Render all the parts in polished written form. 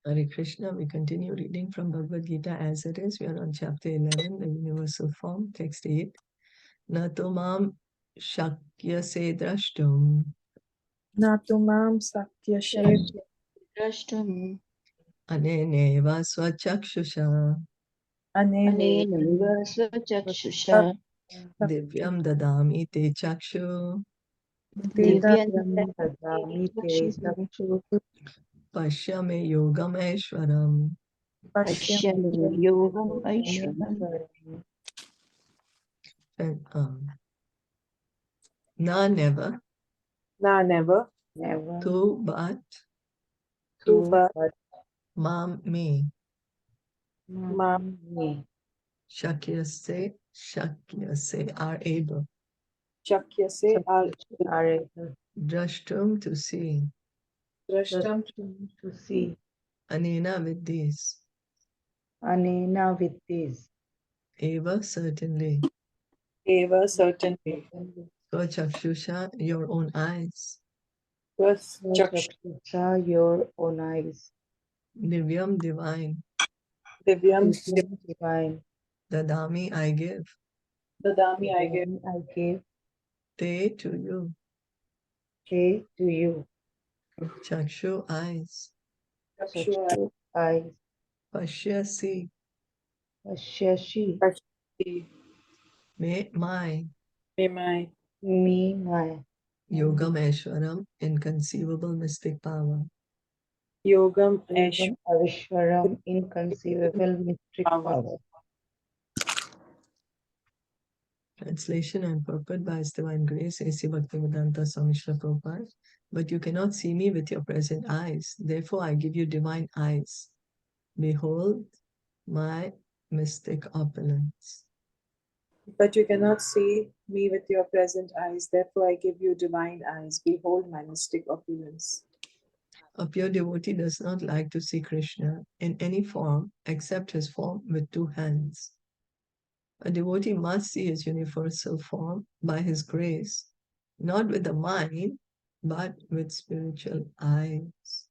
Hare Krishna, we continue reading from Bhagavad Gita as it is. We are on chapter 11, the universal form, text 8. Na tomam shakyase drashtum Na tu mam satyashet द्रष्टुम् aneneva swachakshusa anene अनेनैव स्वचक्षुषा divyam dadami te chakshu veda दिव्यं ददामि ते चक्षुः pashyame yogam aishwaram. पश्यन् योगम् ऐश्वरम् And, na never, na never never tu but, tu to but but mam me, mam me shakyase are able, chakyase al are able drashtum to see, drashtam to see anena with these, anena with this eva certainly, eva certainly swachakshusha your own eyes, was chakshu Chaksha your own eyes divyam divine, divyam divyam divine dadami I give, dadami I give then I give te to you, K to you chakshu eyes, chakshu Chakshu eyes pashyasi Pashyashi Pashti me my may my me my yogam aishwaram inconceivable mystic power. yogam ash Yogam Avishwaram inconceivable mystic power. Translation and purport by His Divine Grace, A.C. Bhaktivedanta Swami Srila Prabhupada. But you cannot see me with your present eyes. Therefore, I give you divine eyes. Behold my mystic opulence. but you cannot see me with your present eyes, therefore I give you divine eyes. Behold my mystic opulence. A pure devotee does not like to see Krishna in any form except his form with two hands. A devotee must see his universal form by his grace, not with the mind, but with spiritual eyes.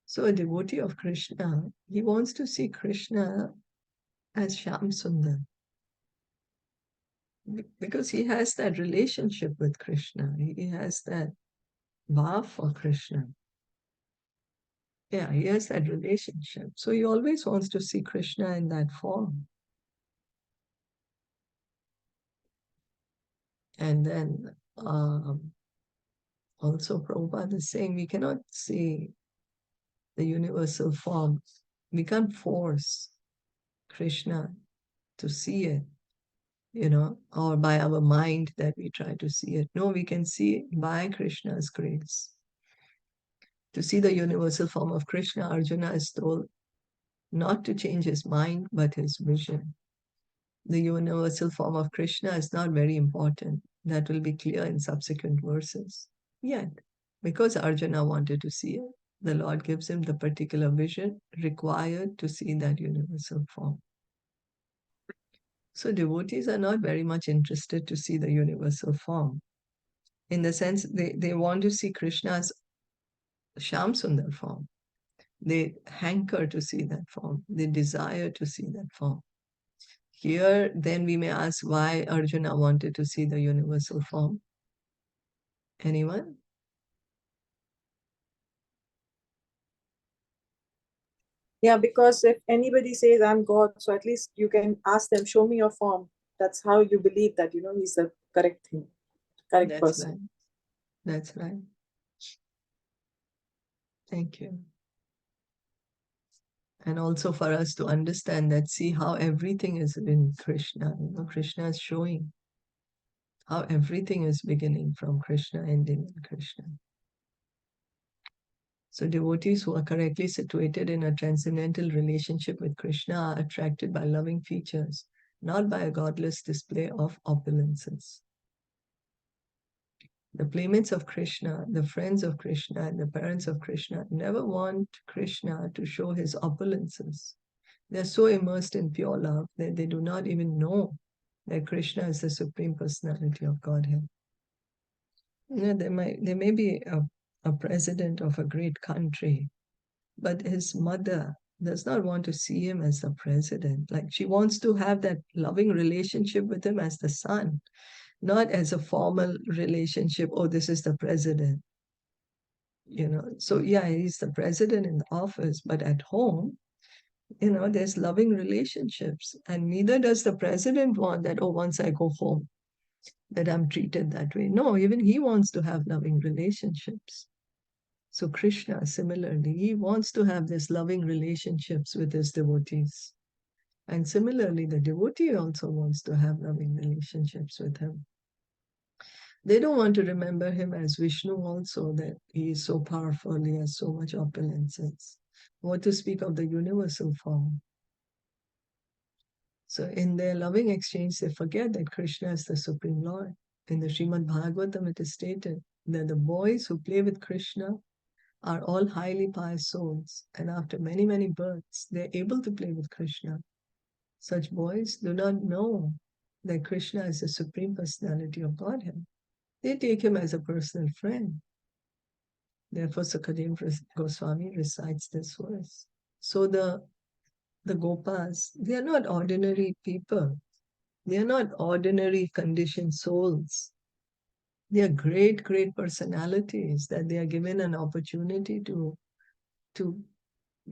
So a devotee of Krishna, he wants to see Krishna as Shyam Sundar because he has that relationship with Krishna. He has that bhav for Krishna. Yeah, he has that relationship. So he always wants to see Krishna in that form. And then also Prabhupada is saying we cannot see the universal form. We can't force Krishna to see it, or by our mind that we try to see it. No, we can see it by Krishna's grace. To see the universal form of Krishna, Arjuna is told not to change his mind, but his vision. The universal form of Krishna is not very important. That will be clear in subsequent verses. Yet, because Arjuna wanted to see it, the Lord gives him the particular vision required to see that universal form. So devotees are not very much interested to see the universal form. In the sense, they want to see Krishna's Shyam Sundar form. They hanker to see that form. They desire to see that form. Here, then we may ask why Arjuna wanted to see the universal form. Anyone? Yeah, because if anybody says I'm God, so at least you can ask them, show me your form. That's how you believe that, he's the correct thing, correct That's person. right. That's right. Thank you. And also for us to understand that, see how everything is in Krishna. Krishna is showing how everything is beginning from Krishna, ending in Krishna. So devotees who are correctly situated in a transcendental relationship with Krishna are attracted by loving features, not by a godless display of opulences. The playmates of Krishna, the friends of Krishna, and the parents of Krishna never want Krishna to show his opulences. They're so immersed in pure love that they do not even know that Krishna is the Supreme Personality of Godhead. There may be a president of a great country, But his mother does not want to see him as the president. Like, she wants to have that loving relationship with him as the son, not as a formal relationship. Oh, this is the president. So yeah, he's the president in the office, but at home, there's loving relationships. And neither does the president want that, oh, once I go home, that I'm treated that way. No, even he wants to have loving relationships. So Krishna, similarly, he wants to have this loving relationships with his devotees. And similarly, the devotee also wants to have loving relationships with him. They don't want to remember him as Vishnu also, that he is so powerful, he has so much opulences. What to speak of the universal form? So in their loving exchange, they forget that Krishna is the Supreme Lord. In the Srimad Bhagavatam, it is stated that the boys who play with Krishna are all highly pious souls, and after many, many births, they're able to play with Krishna. Such boys do not know that Krishna is the Supreme Personality of Godhead. They take him as a personal friend. Therefore, Sukadev Goswami recites this verse. So the Gopas, they are not ordinary people. They are not ordinary conditioned souls. They are great, great personalities that they are given an opportunity to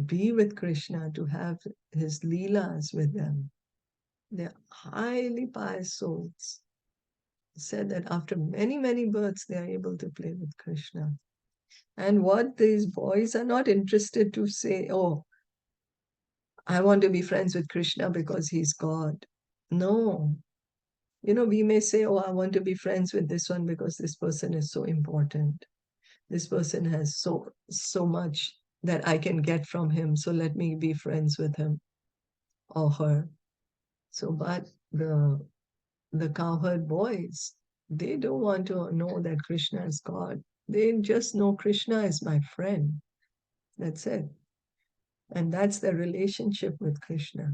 be with Krishna, to have his leelas with them. They are highly pious souls. Said that after many, many births, they are able to play with Krishna. And what these boys are not interested to say, oh, I want to be friends with Krishna because he's God. No. We may say, oh, I want to be friends with this one because this person is so important. This person has so much that I can get from him. So let me be friends with him or her. So, but the cowherd boys, they don't want to know that Krishna is God. They just know Krishna is my friend. That's it. And that's their relationship with Krishna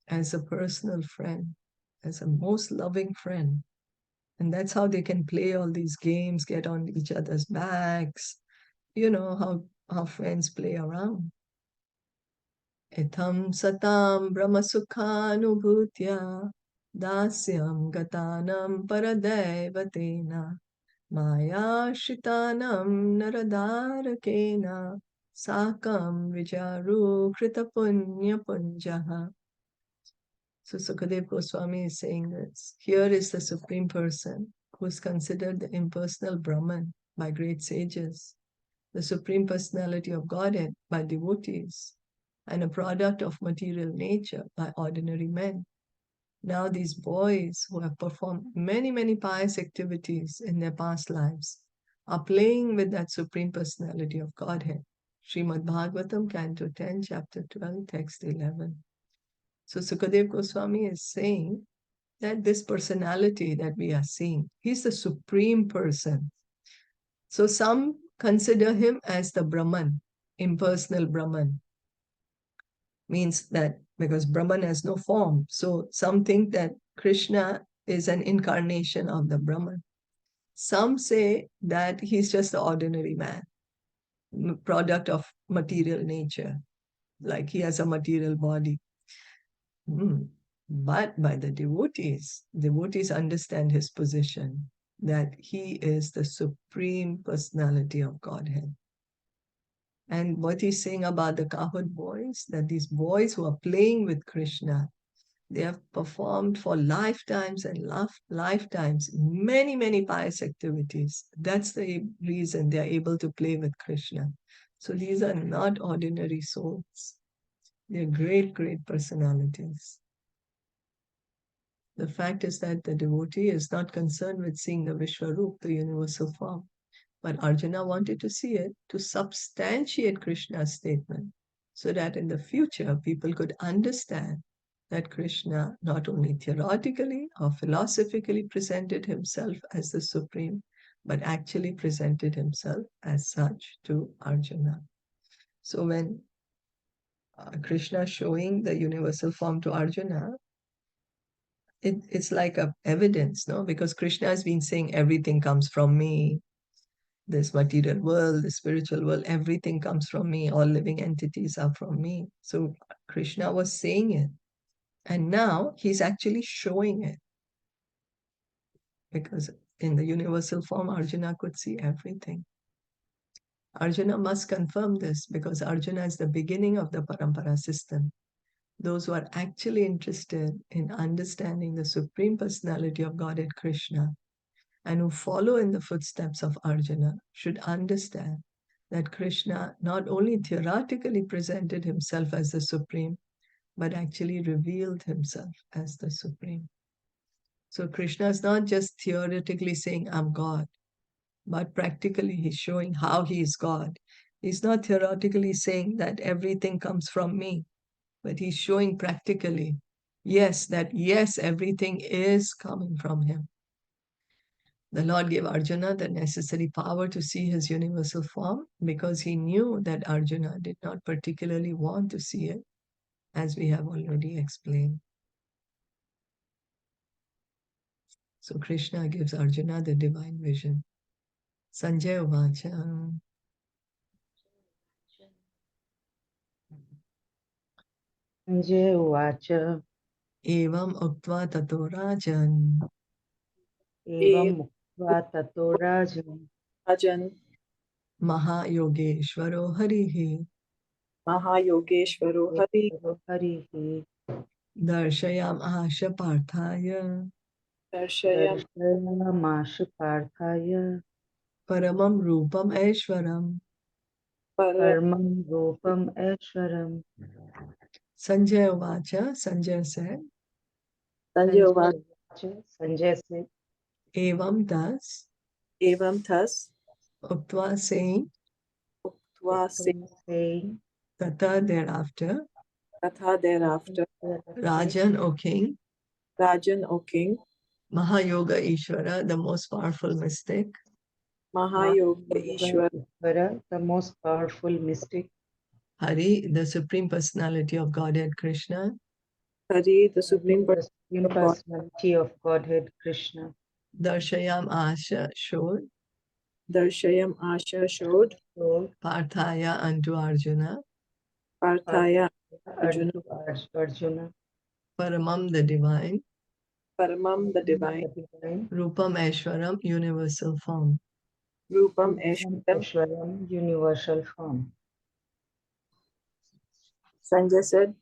as a personal friend, as a most loving friend. And that's how they can play all these games, get on each other's backs, how friends play around. Etham satam brahmasukhanubhutya dasyam gatanam paradevatena maya shitanam naradarakena sakam vicharu krita punya punjaha. So Sukadev Goswami is saying this. Here is the Supreme Person who is considered the impersonal Brahman by great sages, the Supreme Personality of Godhead by devotees, and a product of material nature by ordinary men. Now these boys who have performed many, many pious activities in their past lives are playing with that Supreme Personality of Godhead. Srimad Bhagavatam, Canto 10, Chapter 12, Text 11. So Sukadev Goswami is saying that this personality that we are seeing, he's the Supreme Person. So some consider him as the Brahman, impersonal Brahman. Means that because Brahman has no form, so some think that Krishna is an incarnation of the Brahman. Some say that he's just the ordinary man, product of material nature, like he has a material body. But by the devotees understand his position, that he is the Supreme Personality of Godhead. And what he's saying about the cowherd boys, that these boys who are playing with Krishna, they have performed for lifetimes and lifetimes many, many pious activities. That's the reason they are able to play with Krishna. So these are not ordinary souls. They're great, great personalities. The fact is that the devotee is not concerned with seeing the Vishwarup, the universal form. But Arjuna wanted to see it to substantiate Krishna's statement, so that in the future people could understand that Krishna not only theoretically or philosophically presented himself as the Supreme, but actually presented himself as such to Arjuna. So when Krishna showing the universal form to Arjuna, it's like a evidence, no? Because Krishna has been saying everything comes from me. This material world, the spiritual world, everything comes from me. All living entities are from me. So Krishna was saying it. And now he's actually showing it. Because in the universal form, Arjuna could see everything. Arjuna must confirm this because Arjuna is the beginning of the parampara system. Those who are actually interested in understanding the Supreme Personality of Godhead Krishna and who follow in the footsteps of Arjuna should understand that Krishna not only theoretically presented himself as the Supreme, but actually revealed himself as the Supreme. So Krishna is not just theoretically saying, I'm God, but practically he's showing how he is God. He's not theoretically saying that everything comes from me, but he's showing practically, yes, everything is coming from him. The Lord gave Arjuna the necessary power to see his universal form because he knew that Arjuna did not particularly want to see it, as we have already explained. So Krishna gives Arjuna the divine vision. Sanjay Vachan. Sanjay Uvacha Evam Uktva Tato Rajan. Evam Mukva Tato Rajan Rajan Mahayogeshwaro Harihi. Mahayogeshwaro Hari Harihi Darshayam Asha Parthaya. Darshayam Darshayamash Parthaya Paramam Rupam Aishwaram. Paramam Rupam Aishwaram. Sanjay Vacha, Sanjay said, Sanjay said, Evam thus, Evam thus Uktva saying, Uktva saying, Tata thereafter, Katha thereafter Rajan, O king, Rajan, O king, Mahayoga Ishvara, the most powerful mystic, Mahayoga Ishwara Ishvara, the most powerful mystic, Hari, the supreme personality of Godhead Krishna, Hari, the Supreme the Supreme Personality of God, Personality of Godhead Krishna, Darshayam Asha showed, Darshayam Asha showed, showed Parthaya unto Arjuna, Parthaya Arjuna, unto Arjuna, Paramam the divine, Paramam the divine, the divine, Rupam Aishwaram, universal form. Rupam Rupam Eshwaram. Aishwaram, universal form. Sanjay said,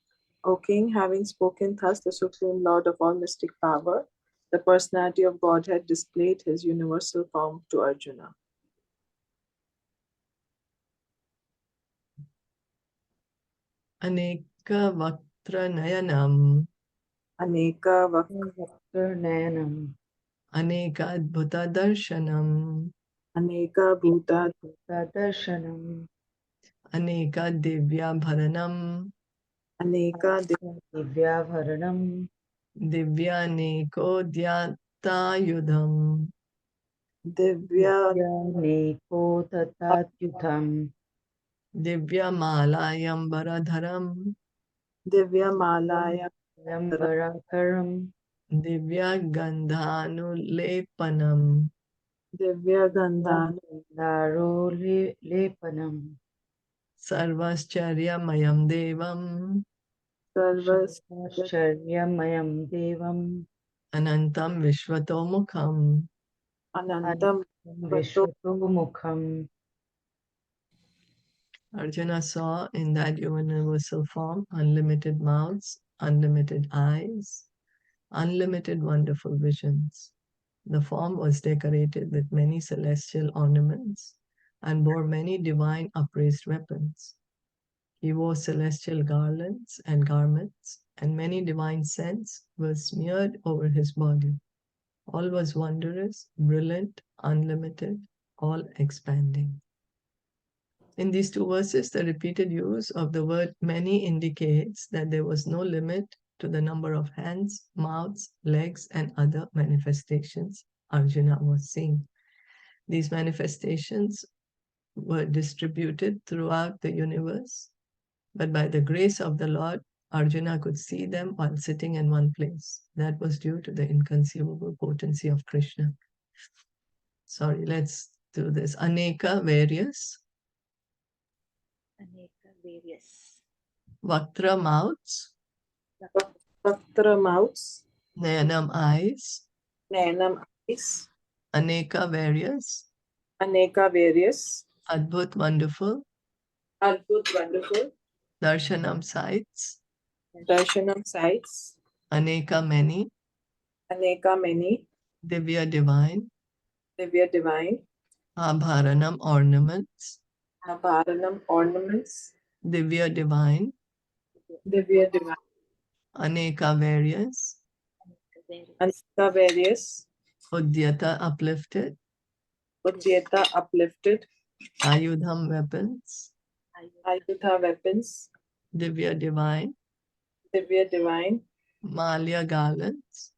O king, having spoken thus, the Supreme Lord of all mystic power, the personality of Godhead displayed his universal form to Arjuna. Aneka Vaktra Nayanam, Aneka Nayanam, Aneka Adbhuta Darshanam, Aneka Bhuta Darshanam, Aneka Divya Bharanam, Aneka Divyabharanam, Divyaneko Dhyatayudham, Divya Neko Tatatyutham, Divyamalayam Baradharam, Divya Malaya Yambarakaram, Divyagandhanulepanam, Divya Gandhan Daro Lepanam, Sarvascharyam Devam, Sarvas Sharyam Devam, Anantam Vishvatomukham. Anantam Vato Vishwatomukham. Arjuna saw in that universal form unlimited mouths, unlimited eyes, unlimited wonderful visions. The form was decorated with many celestial ornaments and bore many divine upraised weapons. He wore celestial garlands and garments, and many divine scents were smeared over his body. All was wondrous, brilliant, unlimited, all expanding. In these two verses, the repeated use of the word many indicates that there was no limit to the number of hands, mouths, legs, and other manifestations Arjuna was seeing. These manifestations were distributed throughout the universe, but by the grace of the Lord, Arjuna could see them while sitting in one place. That was due to the inconceivable potency of Krishna. Sorry, let's to this. Aneka, various. Aneka, various. Vaktra, mouths. Vaktra, mouths. Nayanam, eyes. Nayanam, eyes. Aneka, various. Aneka, various. Adbhut, wonderful. Adbhut, wonderful. Darshanam, sights. Darshanam, sights. Aneka, many. Aneka, many. Divya, divine. Divya, divine. Abharanam, ornaments. Abharanam, ornaments. Divya, divine. Divya, divine. Aneka, various. Various. Aneka, various. Udyata, uplifted. Udyata, uplifted. Ayudham, weapons. Ayudha, weapons. Divya, divine. Divya, divine. Malya, garlands.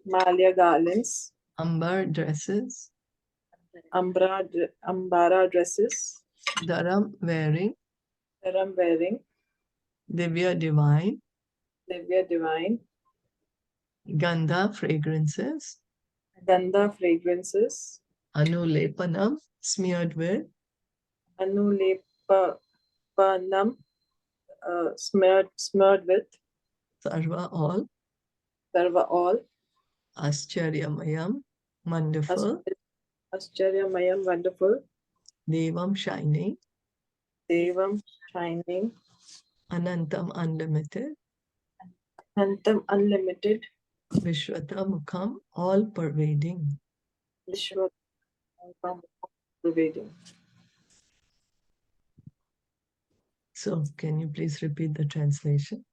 Malya, garlands. Ambar, dresses. Ambara, dresses. Dharam, wearing. Dharam, wearing. Divya, divine. Divya, divine. Gandha, fragrances. Gandha, fragrances. Anulepanam, smeared with. Anulepanam, smeared with. Sarva, all. Sarva, all. Ascharyamayam, wonderful. Ascharyamayam, wonderful. Devam, shining. Devam, shining. Anantam, unlimited. Anantam, unlimited. Vishwata, mukham, all pervading. Vishwa, pervading. So, can you please repeat the translation?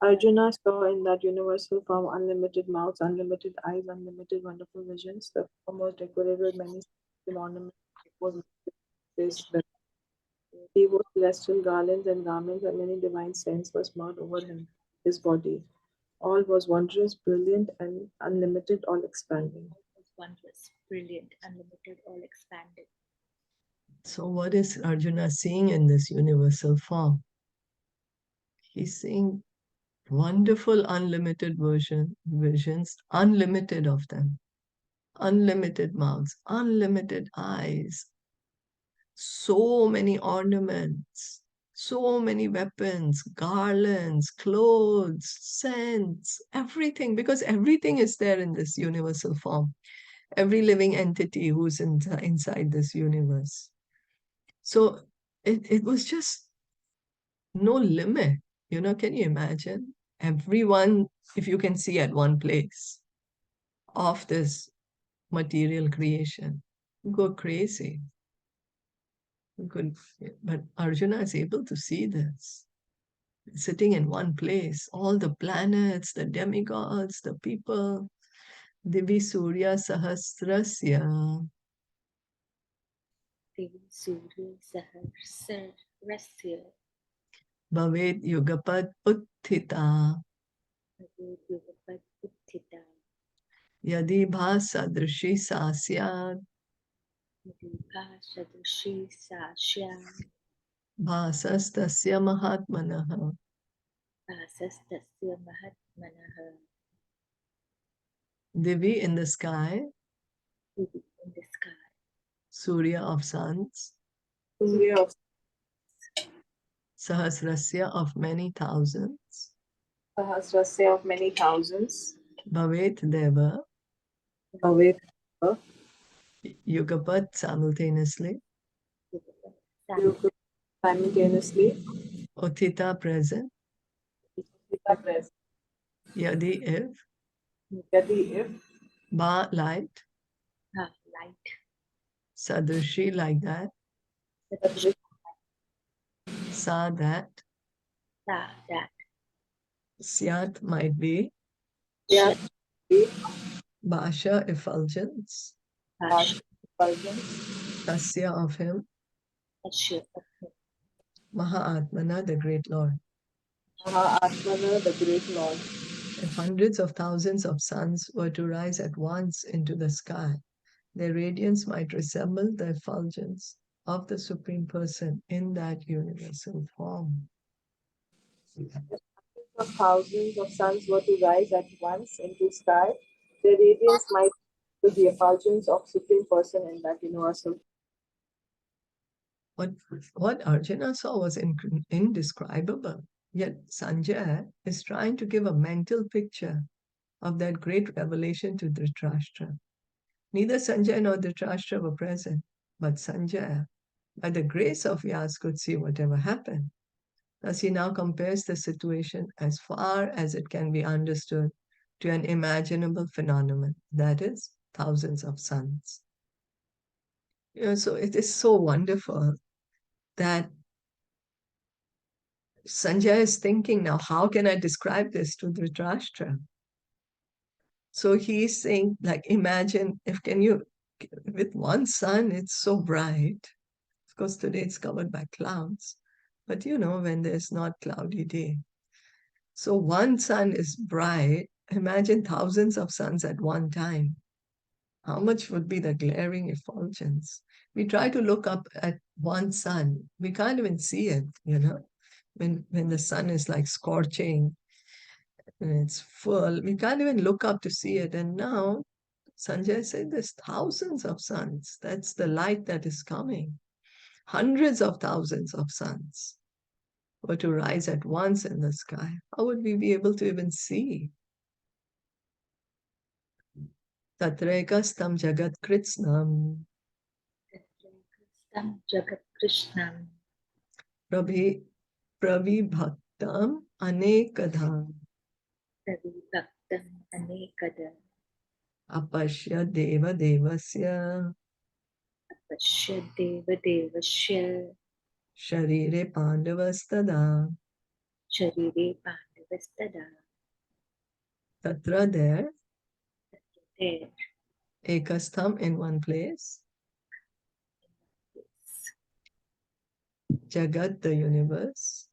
Arjuna saw in that universal form unlimited mouths, unlimited eyes, unlimited wonderful visions. The form was decorated with many ornaments. It was he wore celestial garlands and garments, and many divine scents were smeared over him, his body. All was wondrous, brilliant, and unlimited, all expanding. All was wondrous, brilliant, unlimited, all expanded. So, what is Arjuna seeing in this universal form? He's seeing wonderful, unlimited visions, unlimited of them, unlimited mouths, unlimited eyes, so many ornaments, so many weapons, garlands, clothes, scents, everything, because everything is there in this universal form. Every living entity who's inside this universe. So it was just no limit. Can you imagine? Everyone, if you can see at one place of this material creation, go crazy. Good. But Arjuna is able to see this. Sitting in one place, all the planets, the demigods, the people, Divi Surya Sahasrasya. Devi Surya Sahasrasya. Bhavet Yugapad Utthita. Bhavet Yugapad Utthita. Yadi Bhasadrishi Sasyad. Yadi Bhasadrishi Sasyad. Bhasastasya Mahatmanaha. Bhasastasya Mahatmanaha. Divi in the sky. Divi in the sky. Surya of suns. Surya of Sahasrasya of many thousands. Sahasrasya of many thousands. Bhavet Deva. Bhavet Yugapat simultaneously. simultaneously. Uthita present. Yadi if. Yadi if. Ba light. Light. Sadrishi like that. Sa that. That. Syat might be. Yeah. Bhasha effulgence. Tasya of him. Mahatmana, the great Lord. Mahatmana, the great Lord. If hundreds of thousands of suns were to rise at once into the sky, their radiance might resemble the effulgence of the Supreme Person in that universal form. If thousands of suns were to rise at once into sky, their radiance might to the effulgence of Supreme Person in that universal. What Arjuna saw was indescribable. Yet Sanjaya is trying to give a mental picture of that great revelation to Dhritarashtra. Neither Sanjaya nor Dhritarashtra were present, but Sanjaya, by the grace of Vyas, could see whatever happened. Thus he now compares the situation as far as it can be understood to an imaginable phenomenon, that is, thousands of suns. So it is so wonderful that Sanjay is thinking now, how can I describe this to Dhritarashtra? So he's saying, like, imagine with one sun, it's so bright. Of course, today it's covered by clouds, but when there's not cloudy day. So one sun is bright. Imagine thousands of suns at one time. How much would be the glaring effulgence? We try to look up at one sun. We can't even see it, when the sun is like scorching and it's full. We can't even look up to see it. And now Sanjay said there's thousands of suns. That's the light that is coming. Hundreds of thousands of suns were to rise at once in the sky. How would we be able to even see? Tatrekastam jagat kritsnam Tam Jagat Krishnam pravibhaktam anekadham Ravi Bhaktam Anekada apashya deva devasya Apashya Deva Devasya sharire pandavastada. Sharire Pandavastada. Tatra, there, There ekastham, in one place, jagat, the universe,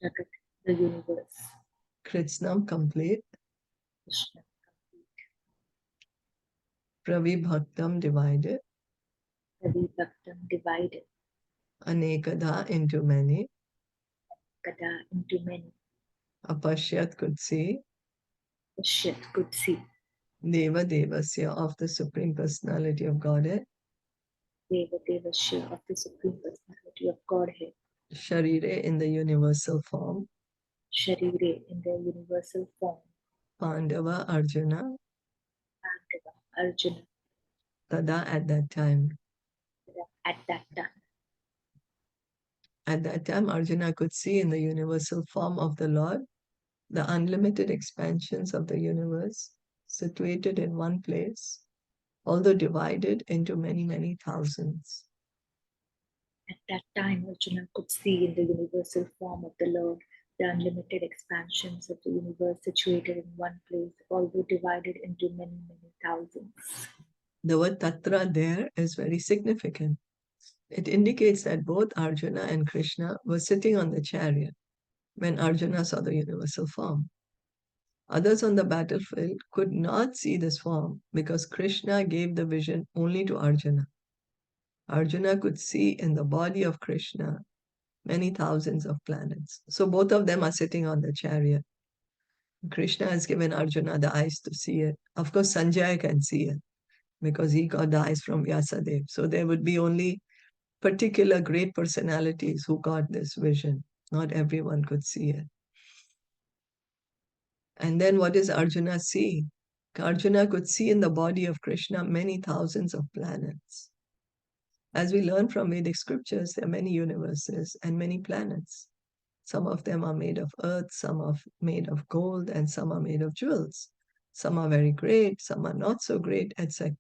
Jagat, the universe, kritsnam, complete, Krishna pravibhaktam, divided, Ravi Bhaktam divided, anekada, into many, Kada into many, apashyat, could see, Pashyat could see, deva devasya, of the Supreme Personality of Godhead, Deva Devasya of the Supreme Personality of Godhead, sharire, in the universal form, Sharire in their universal form, Pandava, Arjuna, Pandava, Arjuna, tada, at that time. at that time. At that time, Arjuna could see in the universal form of the Lord the unlimited expansions of the universe, situated in one place, although divided into many, many thousands. At that time, Arjuna could see in the universal form of the Lord the unlimited expansions of the universe situated in one place, although divided into many, many thousands. The word tatra there is very significant. It indicates that both Arjuna and Krishna were sitting on the chariot when Arjuna saw the universal form. Others on the battlefield could not see this form because Krishna gave the vision only to Arjuna. Arjuna could see in the body of Krishna many thousands of planets. So both of them are sitting on the chariot. Krishna has given Arjuna the eyes to see it. Of course, Sanjaya can see it because he got the eyes from Vyasadeva. So there would be only particular great personalities who got this vision. Not everyone could see it. And then what does Arjuna see? Arjuna could see in the body of Krishna many thousands of planets. As we learn from Vedic scriptures, there are many universes and many planets. Some of them are made of earth, some are made of gold, and some are made of jewels. Some are very great, some are not so great, etc.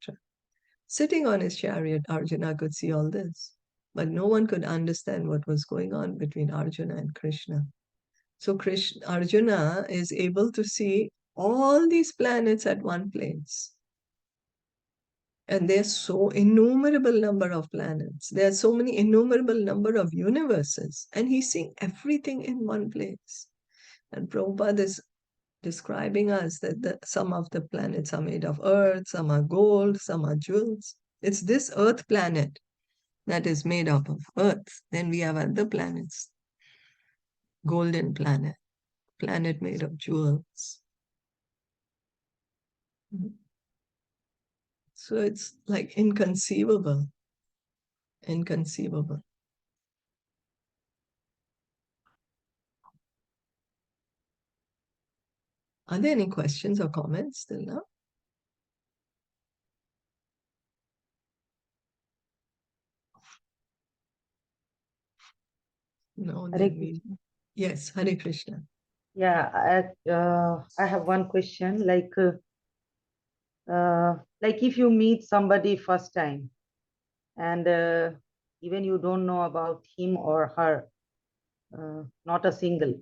Sitting on his chariot, Arjuna could see all this, but no one could understand what was going on between Arjuna and Krishna. So Arjuna is able to see all these planets at one place. And there's so innumerable number of planets. There are so many innumerable number of universes. And he's seeing everything in one place. And Prabhupada is describing us that some of the planets are made of earth, some are gold, some are jewels. It's this earth planet that is made up of earth. Then we have other planets. Golden planet, planet made of jewels. So it's like inconceivable. Inconceivable. Are there any questions or comments still now? No, Hare then we... Krishna. Yes, Hare Krishna. Yeah, I have one question. Like if you meet somebody first time, and even you don't know about him or her, not a single,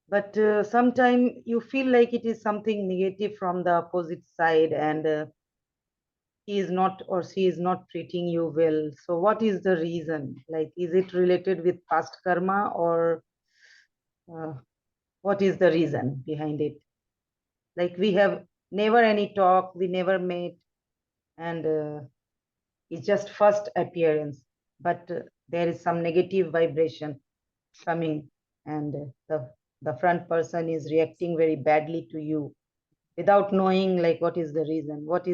but sometimes you feel like it is something negative from the opposite side, and he is not or she is not treating you well. So what is the reason? Like, is it related with past karma, or uh, what is the reason behind it? Like, we have never any talk, we never met, and it's just first appearance, but there is some negative vibration coming, and the front person is reacting very badly to you without knowing like what is the reason, what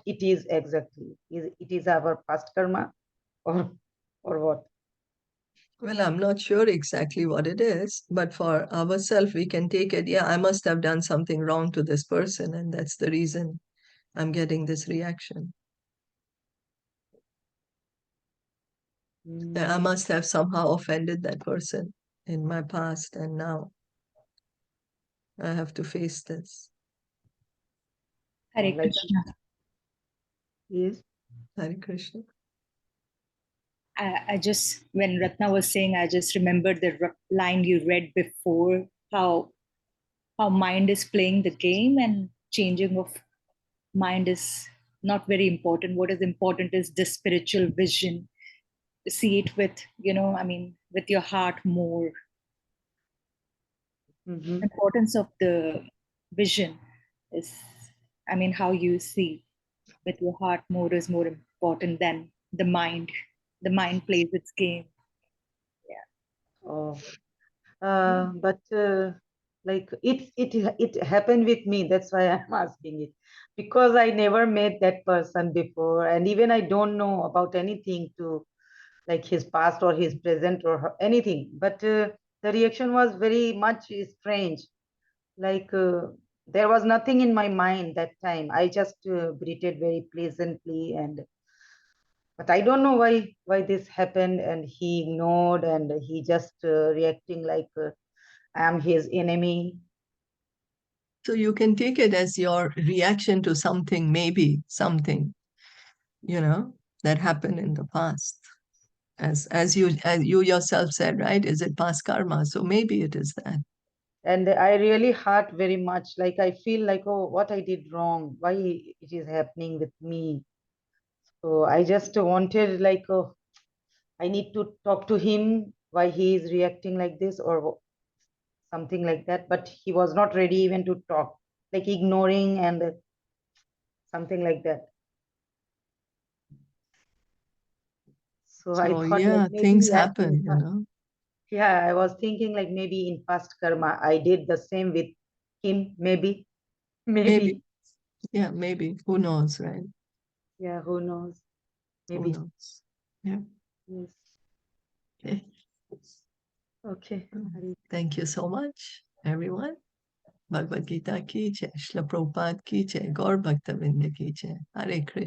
it is exactly. Is it is our past karma, or what? Well, I'm not sure exactly what it is, but for ourselves, we can take it, yeah, I must have done something wrong to this person, and that's the reason I'm getting this reaction. I must have somehow offended that person in my past, and now I have to face this. Hare Like, Krishna. yes. Hare Krishna. I just, when Ratna was saying, I just remembered the line you read before, how mind is playing the game and changing of mind is not very important. What is important is the spiritual vision. See it with, with your heart more. Mm-hmm. Importance of the vision is, how you see with your heart more is more important than the mind. The mind plays its game. Oh, but like it happened with me. That's why I'm asking it, because I never met that person before, and even I don't know about anything to like his past or his present or anything. But the reaction was very much strange. Like, there was nothing in my mind that time. I just greeted very pleasantly, and but I don't know why this happened, and he ignored, and he just reacting like I am his enemy. So you can take it as your reaction to something, maybe something, that happened in the past. As you yourself said, right? Is it past karma? So maybe it is that. And I really hurt very much. Like, I feel like, oh, what I did wrong, why it is happening with me. So I just wanted like, oh, I need to talk to him why he is reacting like this, or something like that. But he was not ready even to talk, like ignoring and something like that. So I So thought like yeah, maybe things in happen. yeah, I was thinking like maybe in past karma I did the same with him. Maybe, Maybe. maybe. Yeah, maybe. Who knows, right? Yeah, who knows? Who Maybe. knows? Yeah. Yes. Okay. Okay. Thank you so much, everyone. Bhagavad Gita ki jai, Srila Prabhupada ki jai, Gaur Bhakta Vrinda ki jai. Hare Krishna.